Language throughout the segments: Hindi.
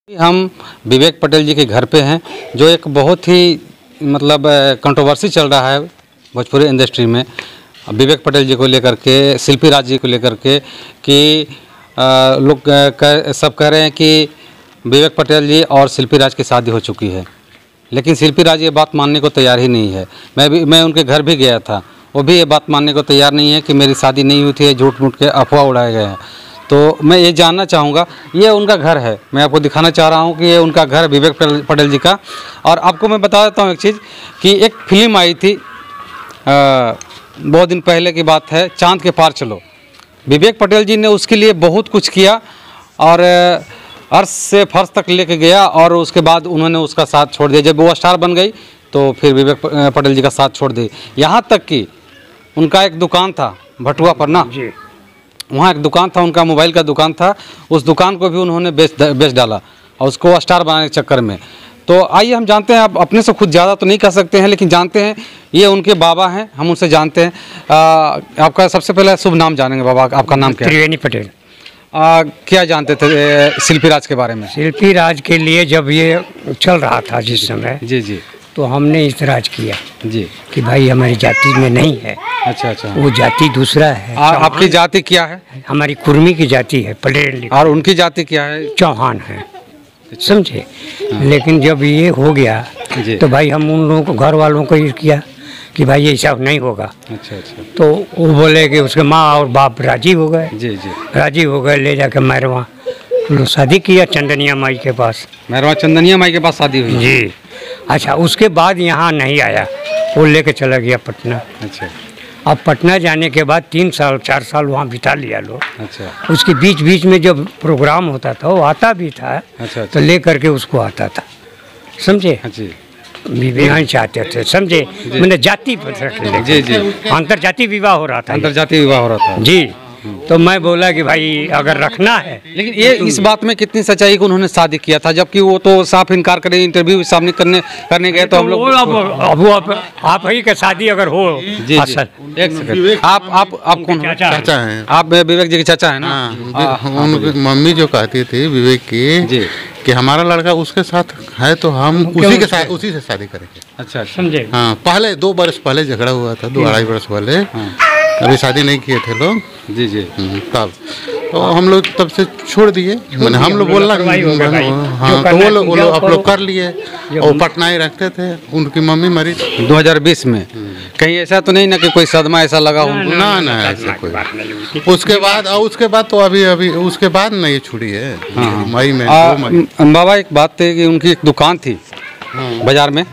हम विवेक पटेल जी के घर पे हैं, जो एक बहुत ही मतलब कंट्रोवर्सी चल रहा है भोजपुरी इंडस्ट्री में विवेक पटेल जी को लेकर के, शिल्पी राज जी को लेकर के कि लोग सब कह रहे हैं कि विवेक पटेल जी और शिल्पी राज की शादी हो चुकी है, लेकिन शिल्पी राज ये बात मानने को तैयार ही नहीं है। मैं उनके घर भी गया था, वो भी ये बात मानने को तैयार नहीं है कि मेरी शादी नहीं हुई थी, झूठ मूठ के अफवाह उड़ाए गए हैं। तो मैं ये जानना चाहूँगा, ये उनका घर है, मैं आपको दिखाना चाह रहा हूँ कि ये उनका घर विवेक पटेल जी का। और आपको मैं बता देता हूँ एक चीज़ कि एक फिल्म आई थी बहुत दिन पहले की बात है, चांद के पार चलो। विवेक पटेल जी ने उसके लिए बहुत कुछ किया और अर्श से फर्श तक लेके गया, और उसके बाद उन्होंने उसका साथ छोड़ दिया। जब वो स्टार बन गई तो फिर विवेक पटेल जी का साथ छोड़ दी। यहाँ तक कि उनका एक दुकान था भटुआ पर ना, वहाँ एक दुकान था, उनका मोबाइल का दुकान था, उस दुकान को भी उन्होंने बेच डाला और उसको स्टार बनाने के चक्कर में। तो आइए हम जानते हैं, आप अपने से खुद ज़्यादा तो नहीं कह सकते हैं, लेकिन जानते हैं ये उनके बाबा हैं, हम उनसे जानते हैं। आपका सबसे पहले शुभ नाम जानेंगे बाबा, आपका नाम क्या है? त्रिवेणी पटेल। क्या जानते थे शिल्पी राज के बारे में? शिल्पी राज के लिए जब ये चल रहा था जिस समय, जी जी, तो हमने इतराज किया जी कि भाई हमारी जाति में नहीं है। अच्छा अच्छा, वो जाति दूसरा है। आपकी जाति क्या है? हमारी कुर्मी की जाति है पटेल, और उनकी जाति क्या है? चौहान है, समझे। लेकिन जब ये हो गया तो भाई हम उन लोगों को, घर वालों को ये किया कि भाई ये सब नहीं होगा। अच्छा अच्छा, तो वो बोले कि उसके माँ और बाप राजी हो गए। जी जी, राजी हो गए, ले जाके मैरवा शादी किया चंदनिया माई के पास। मैरवा चंदनिया माई के पास शादी हुई जी। अच्छा, उसके बाद यहाँ नहीं आया, वो लेके चला गया पटना। अच्छा, अब पटना जाने के बाद 3 साल 4 साल वहाँ बिता लिया लोग। अच्छा, उसके बीच बीच में जब प्रोग्राम होता था वो आता भी था। अच्छा, तो ले करके उसको आता था, समझे। जी, विवाह चाहते थे, समझे। मैंने जाति पर जी जी, अंतर जाति विवाह हो रहा था, अंतर जाति विवाह हो रहा था जी। तो मैं बोला कि भाई अगर रखना है, लेकिन ये इस बात में कितनी सच्चाई कि उन्होंने शादी किया था, जबकि वो तो साफ इनकार करे, इंटरव्यू सामने करने गए तो हम लोग अब आप ही का शादी अगर हो। जी जी, एक सेकंड, आप कौन चाचा हैं? आप विवेक जी के चाचा हैं ना? उनकी मम्मी जो कहती थी विवेक की जी कि हमारा लड़का उसके साथ है तो हम उसी के साथ उसी से शादी करेंगे। अच्छा, समझे। हाँ, पहले 2 बरस पहले झगड़ा हुआ था, 2-2.5 बरस पहले, अभी शादी नहीं किए थे लोग। जी जी, तब तो हम लोग तब से छोड़ दिए, मैंने हम लोग बोलना। हाँ, तो वो लोग आप लोग कर लिए, और पटना ही रखते थे। उनकी मम्मी मरी 2020 में। कहीं ऐसा तो नहीं ना कि कोई सदमा ऐसा लगा उनको? ना ऐसा कोई बात नहीं। उसके बाद तो अभी उसके बाद नहीं छुड़ी है। मई में बाबा एक बात थी कि उनकी एक दुकान थी बाजार में,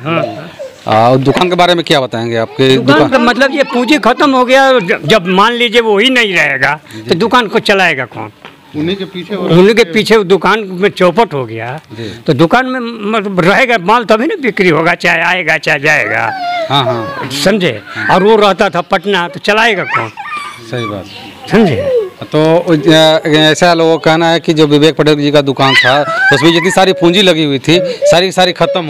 दुकान के बारे में क्या बताएंगे? आपके दुकान का मतलब ये पूंजी खत्म हो गया, जब मान लीजिए वो ही नहीं रहेगा तो दुकान को चलाएगा कौन? उन्हीं के पीछे दुकान में चौपट हो गया तो दुकान में मतलब रहेगा माल, तभी ना बिक्री होगा, चाहे आएगा चाहे जाएगा। हाँ हाँ, समझे। और वो रहता था पटना, तो चलाएगा कौन? सही बात, समझे। तो ऐसा लोगों का कहना है कि जो विवेक पटेल जी का दुकान था उसमें जितनी सारी पूंजी लगी हुई थी सारी खत्म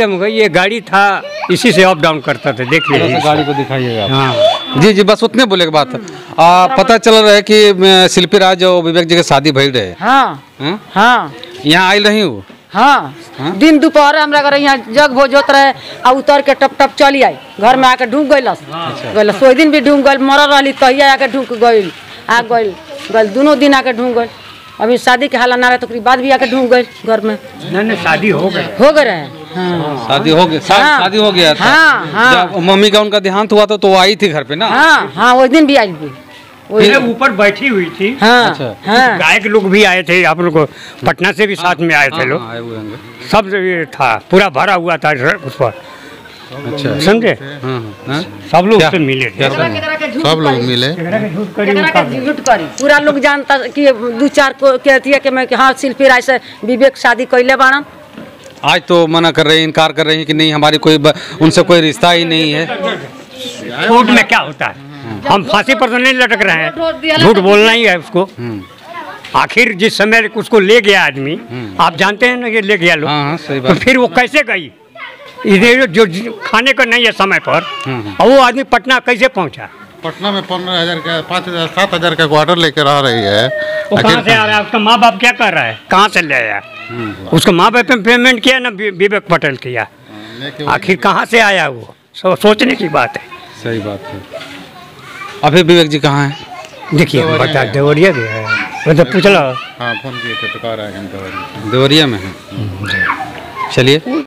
हो गई। ये गाड़ी था, इसी से अप डाउन करता था, देख लीजिए। गाड़ी को दिखाइएगा। हाँ जी जी, बस उतने बोले की बात है। पता चल रहा है कि शिल्पी राज और विवेक जी के शादी भइल रहे। हाँ हाँ, यहाँ आयल रही हूँ। हाँ, दिन दोपहर हमरा घर यहाँ जग भोज होत रहे, आ उतर के टप चली आई, घर में आके ढूंढ गई। सोई दिन भी ढूंढ गई, मरल रही तहिया आके ढूंढ गई, आ गई दोनों दिन आके ढूंढ गई। अभी शादी के हाल ना रहे तो बाद भी आके ढूंढ गई घर में। नहीं, शादी हो गए हाँ, शादी हो गया, शादी हो गया था। हाँ हाँ, जब मम्मी का उनका देहांत हुआ था तो वो आई थी घर पे ना? हाँ हाँ, उस दिन भी आई थी, ऊपर बैठी हुई थी। हाँ, अच्छा, हाँ। गाय के लोग भी आए थे, आप लोग को पटना से भी साथ में आए थे लोग, सब ये था, पूरा भरा हुआ था उस पर। अच्छा, समझे। सब लोग उससे मिले थे, सब लोग मिले। झूठ करी पूरा लोग जानता कि 2-4 को कहती है कि मैं हाँ शिल्पी राज से विवेक शादी कैले बाड़ा। आज तो मना कर रहे हैं, इनकार कर रहे हैं कि नहीं हमारी उनसे कोई रिश्ता ही नहीं है। कोर्ट में क्या होता है, हम फांसी पर तो नहीं लटक रहे हैं, झूठ बोलना ही है उसको। आखिर जिस समय उसको ले गया आदमी, आप जानते हैं ना, ये ले गया लोग। हाँ, सही बात। तो फिर वो कैसे गई? इधर जो खाने का नहीं है समय पर, और वो आदमी पटना कैसे पहुंचा? पटना में 15,000 का 5,000 7,000 का क्वार्टर लेकर आ रही है। वो कहाँ से आ रहा है? उसका माँ बाप क्या कर रहा है? कहाँ से ले आया? उसको माँ बाप ने पेमेंट किया ना विवेक पटेल किया, आखिर कहाँ से आया वो, सोचने की बात है। सही बात है। अभी विवेक जी कहाँ हैं? देखिए बता, देवरिया भी है, मतलब पूछ लो। हाँ फोन किए थे तो कह रहा है देवरिया में है। चलिए।